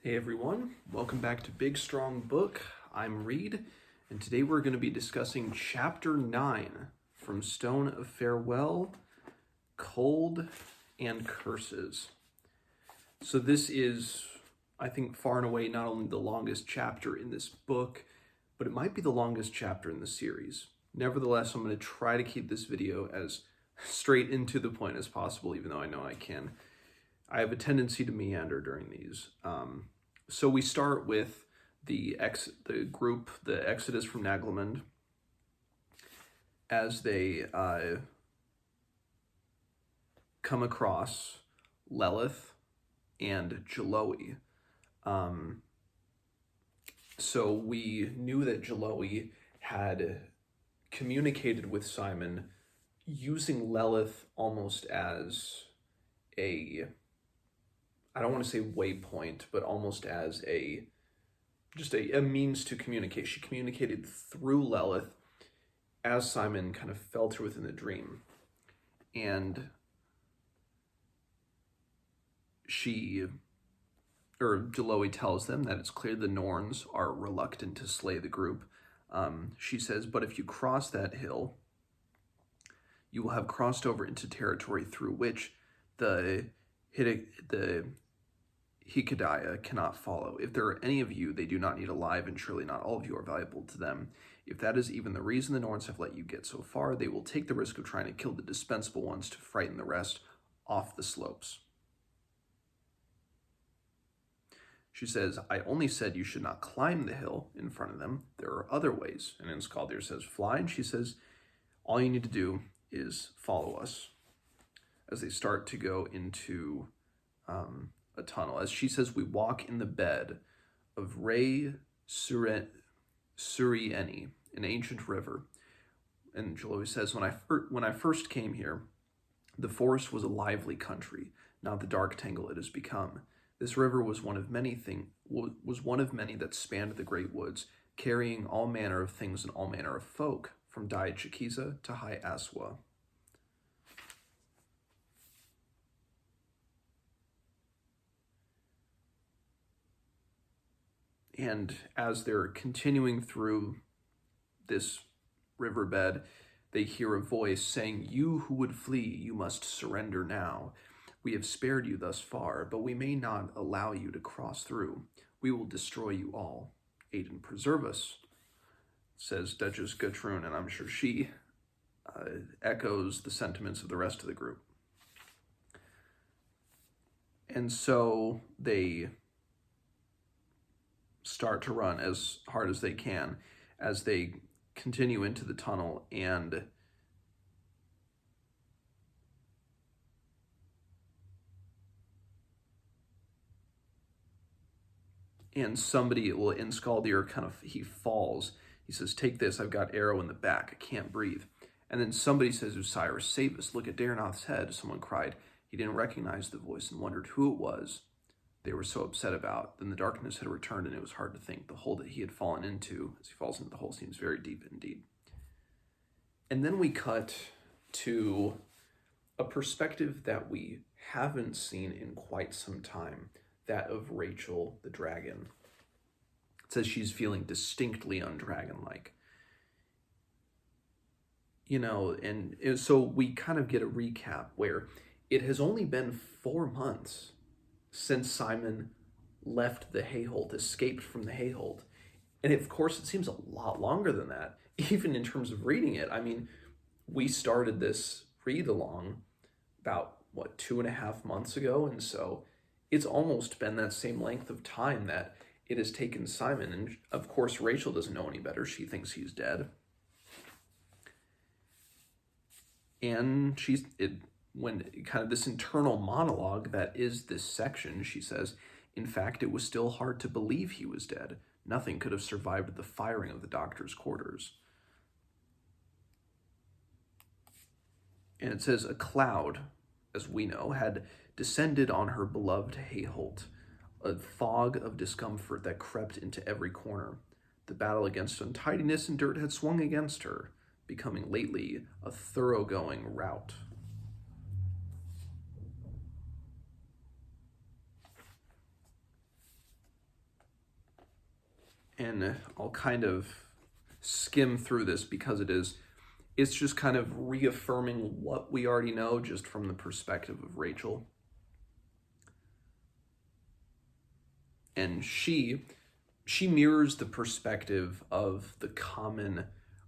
Hey everyone, welcome back to Big Strong Book. I'm Reed, and today we're going to be discussing Chapter 9 from Stone of Farewell, Cold and Curses. So this is, I think, far and away not only the longest chapter in this book, but it might be the longest chapter in the series. Nevertheless, I'm going to try to keep this video as straight and to the point as possible, even though I know I can. I have a tendency to meander during these. So we start with the group, the Exodus from Naglamund, as they come across Lelith and Jaloe. So we knew that Jaloe had communicated with Simon using Lelith almost as a, I don't want to say waypoint, but almost as just a means to communicate. She communicated through Lelith as Simon kind of felt her within the dream. And Jaloe tells them that it's clear the Norns are reluctant to slay the group. She says, but if you cross that hill, you will have crossed over into territory through which the Hikadiah cannot follow. If there are any of you, they do not need alive, and surely not all of you are valuable to them. If that is even the reason the Norns have let you get so far, they will take the risk of trying to kill the dispensable ones to frighten the rest off the slopes. She says, I only said you should not climb the hill in front of them. There are other ways. And then Skaldir says, fly. And she says, all you need to do is follow us. As they start to go into a tunnel. As she says, we walk in the bed of Ray Surieni, an ancient river. And Jaloe says, when I first came here, the forest was a lively country, not the dark tangle it has become. This river was one of many that spanned the great woods, carrying all manner of things and all manner of folk, from Dai Chikiza to High Aswa. And as they're continuing through this riverbed, they hear a voice saying, you who would flee, you must surrender now. We have spared you thus far, but we may not allow you to cross through. We will destroy you all. Aid and preserve us, says Duchess Gutrun, and I'm sure she echoes the sentiments of the rest of the group. And so they start to run as hard as they can as they continue into the tunnel, and somebody will, in Skaldir, he falls. He says, take this, I've got arrow in the back, I can't breathe. And then somebody says, Osiris, save us, look at Daranoth's head. Someone cried. He didn't recognize the voice and wondered who it was they were so upset about. Then the darkness had returned, and it was hard to think. The hole that he had fallen into, as he falls into the hole, seems very deep indeed. And then we cut to a perspective that we haven't seen in quite some time, that of Rachel the dragon. It says she's feeling distinctly undragon-like. And so we kind of get a recap where it has only been 4 months since Simon left the Hayholt, escaped from the Hayholt. And of course, it seems a lot longer than that, even in terms of reading it. I mean, we started this read-along about, 2.5 months ago? And so it's almost been that same length of time that it has taken Simon. And of course, Rachel doesn't know any better. She thinks he's dead. And when kind of this internal monologue that is this section, she says, in fact, it was still hard to believe he was dead. Nothing could have survived the firing of the doctor's quarters. And it says, a cloud, as we know, had descended on her beloved Hayholt, a fog of discomfort that crept into every corner. The battle against untidiness and dirt had swung against her, becoming lately a thoroughgoing rout. And I'll kind of skim through this because it's just kind of reaffirming what we already know just from the perspective of Rachel. And she mirrors the perspective of the common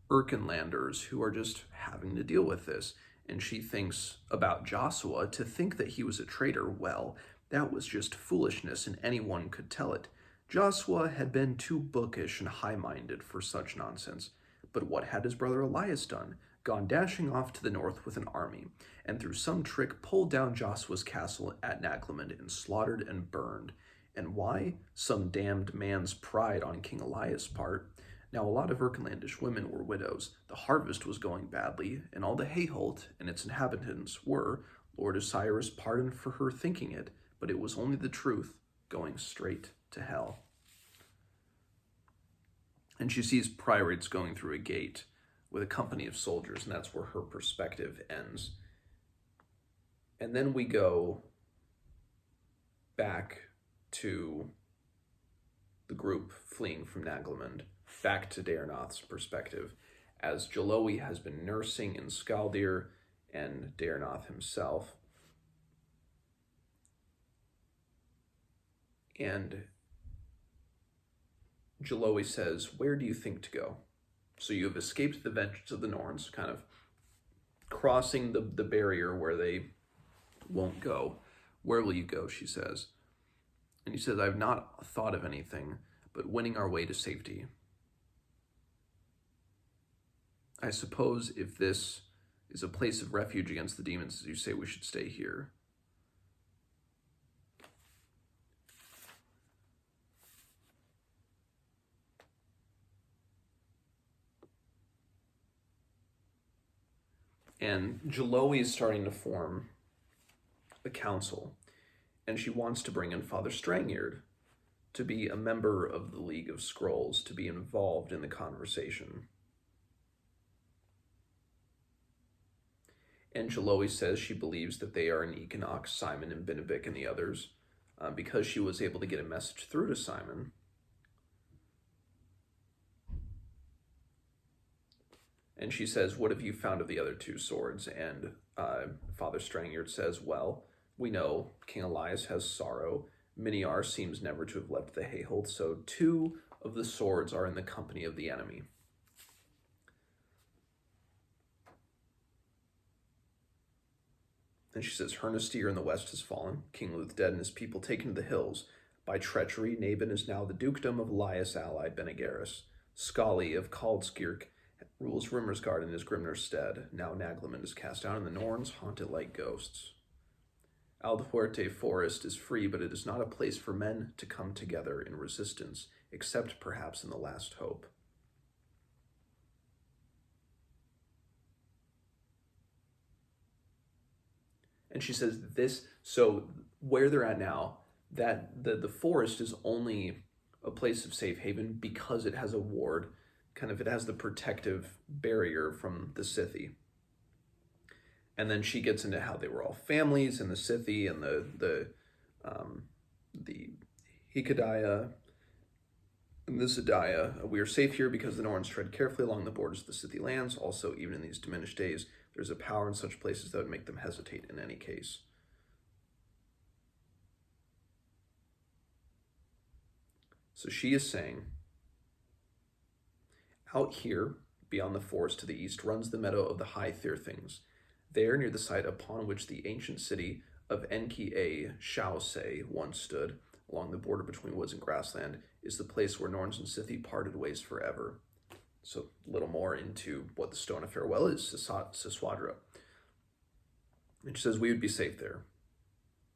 Erkenlanders who are just having to deal with this. And she thinks about Joshua. To think that he was a traitor, well, that was just foolishness, and anyone could tell it. Joshua had been too bookish and high-minded for such nonsense. But what had his brother Elias done? Gone dashing off to the north with an army, and through some trick pulled down Joshua's castle at Naglamond and slaughtered and burned. And why? Some damned man's pride on King Elias' part. Now, a lot of Erkenlandish women were widows. The harvest was going badly, and all the Hayholt and its inhabitants were. Lord Osiris pardoned for her thinking it, but it was only the truth, going straight to hell. And she sees priorites going through a gate with a company of soldiers, and that's where her perspective ends. And then we go back to the group fleeing from Naglamond, back to Daernoth's perspective, as Jaloe has been nursing in Skaldir and Daernoth himself. And Jaloe says, "Where do you think to go?" So you have escaped the vengeance of the Norns, kind of crossing the barrier where they won't go. "Where will you go?" she says. And he says, "I've not thought of anything but winning our way to safety. I suppose if this is a place of refuge against the demons, as you say, we should stay here." And Jaloe is starting to form a council, and she wants to bring in Father Strangyard to be a member of the League of Scrolls, to be involved in the conversation. And Jaloe says she believes that they are in Econox, Simon and Benevik and the others, because she was able to get a message through to Simon. And she says, "What have you found of the other two swords?" And Father Strangyard says, "Well, we know King Elias has sorrow. Miniar seems never to have left the Hayholt, so 2 of the swords are in the company of the enemy." And she says, "Hernesteer in the west has fallen, King Luth dead and his people taken to the hills. By treachery, Nabin is now the dukedom of Elias' ally, Benegaris. Scully of Kaldskirk rules Rimmersgard in his Grimner's stead. Now Naglamond is cast down, and the Norns haunt it like ghosts. Aldehuerte Forest is free, but it is not a place for men to come together in resistance, except perhaps in the last hope." And she says so where they're at now, that the forest is only a place of safe haven because it has a ward, it has the protective barrier from the Scythi. And then she gets into how they were all families, and the Scythi and the Hikadiah and the Zadiah. "We are safe here because the Norns tread carefully along the borders of the Scythi lands. Also, even in these diminished days, there's a power in such places that would make them hesitate in any case." So she is saying, out here, beyond the forest to the east, runs the meadow of the High Thirthings. There, near the site upon which the ancient city of Enki-A Shaose once stood, along the border between woods and grassland, is the place where Norns and Scythi parted ways forever. So a little more into what the Stone of Farewell is, Siswadra. And she says we would be safe there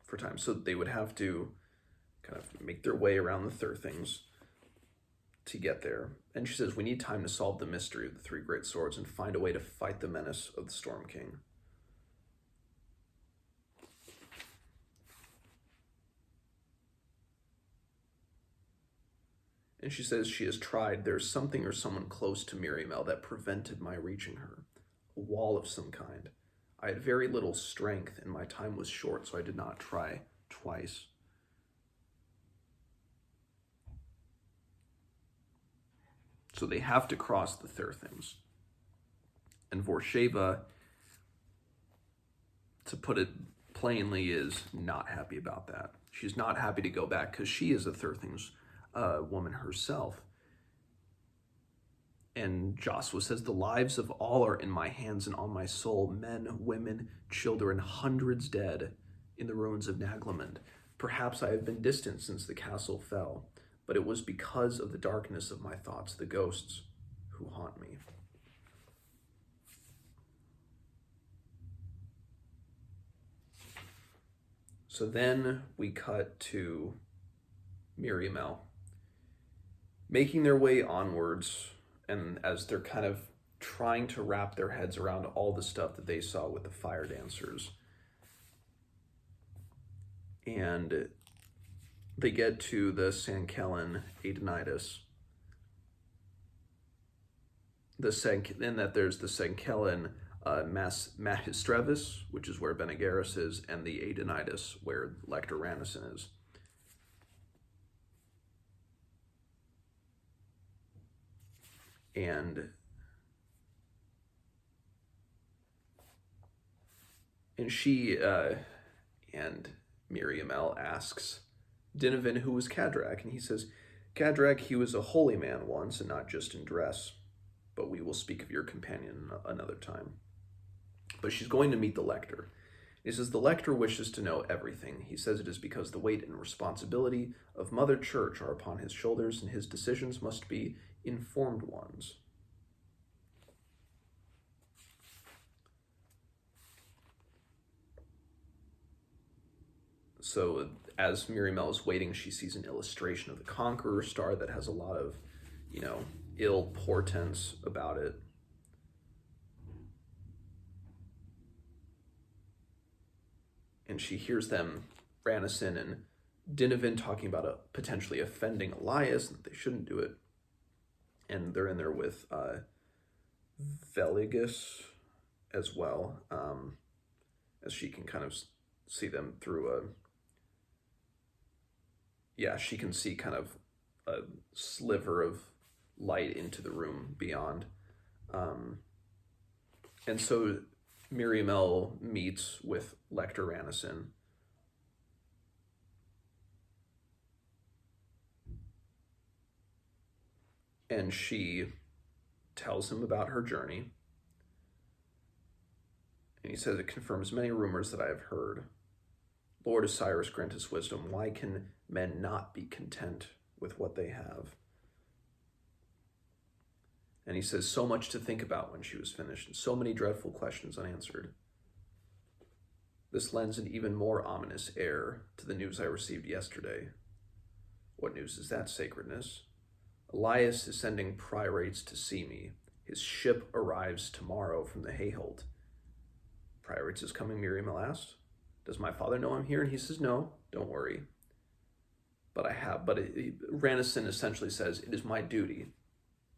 for time. So they would have to kind of make their way around the Thirthings to get there. And she says we need time to solve the mystery of the 3 great swords and find a way to fight the menace of the Storm King. And she says she has tried. There's something or someone close to Miriamel that prevented my reaching her. A wall of some kind. I had very little strength and my time was short, so I did not try twice. So they have to cross the Thirthings. And Vorsheva, to put it plainly, is not happy about that. She's not happy to go back because she is a Thirthings woman herself. And Joshua says, the lives of all are in my hands and on my soul, men, women, children, hundreds dead in the ruins of Naglamund. Perhaps I have been distant since the castle fell, but it was because of the darkness of my thoughts, the ghosts who haunt me. So then we cut to Miriamel making their way onwards, and as they're kind of trying to wrap their heads around all the stuff that they saw with the fire dancers. And they get to the Sankellen Adonitis. And that there's the Sankellen Mahistrevis, which is where Bene Gesserit is, and the Adonitis, where Lector Ranison is. And she and Miriamel asks Dinavin who was Cadrak, and he says, Cadrak, he was a holy man once, and not just in dress, but we will speak of your companion another time. But she's going to meet the lector. He says, the lector wishes to know everything. He says it is because the weight and responsibility of Mother Church are upon his shoulders, and his decisions must be informed ones. So as Miriamel is waiting, she sees an illustration of the Conqueror star that has a lot of, ill portents about it. And she hears them, Ranison and Dinavin, talking about potentially offending Elias, and that they shouldn't do it. And they're in there with Veligus as well, as she can kind of see them through she can see kind of a sliver of light into the room beyond. And so Miriamel meets with Lector Ranison. And she tells him about her journey. And he says, it confirms many rumors that I have heard. Lord Osiris, grant us wisdom. Why can men not be content with what they have? And he says, so much to think about when she was finished, and so many dreadful questions unanswered. This lends an even more ominous air to the news I received yesterday. What news is that, sacredness? Elias is sending priorates to see me. His ship arrives tomorrow from the Hayholt. Priораtes is coming, Miriamel asked. Does my father know I'm here? And he says, no, don't worry. But Ranison essentially says, it is my duty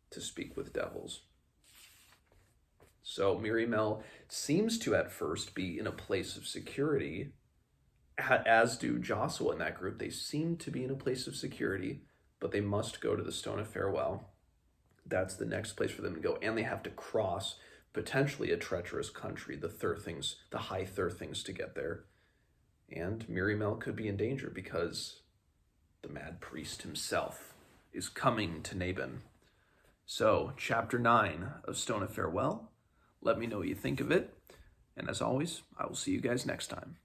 to speak with devils. So Miriamel seems to at first be in a place of security, as do Joshua in that group. They seem to be in a place of security, but they must go to the Stone of Farewell. That's the next place for them to go. And they have to cross potentially a treacherous country, the High Thirthings, to get there. And Miriamel could be in danger because the mad priest himself is coming to Nabon. So, Chapter 9 of Stone of Farewell. Let me know what you think of it. And as always, I will see you guys next time.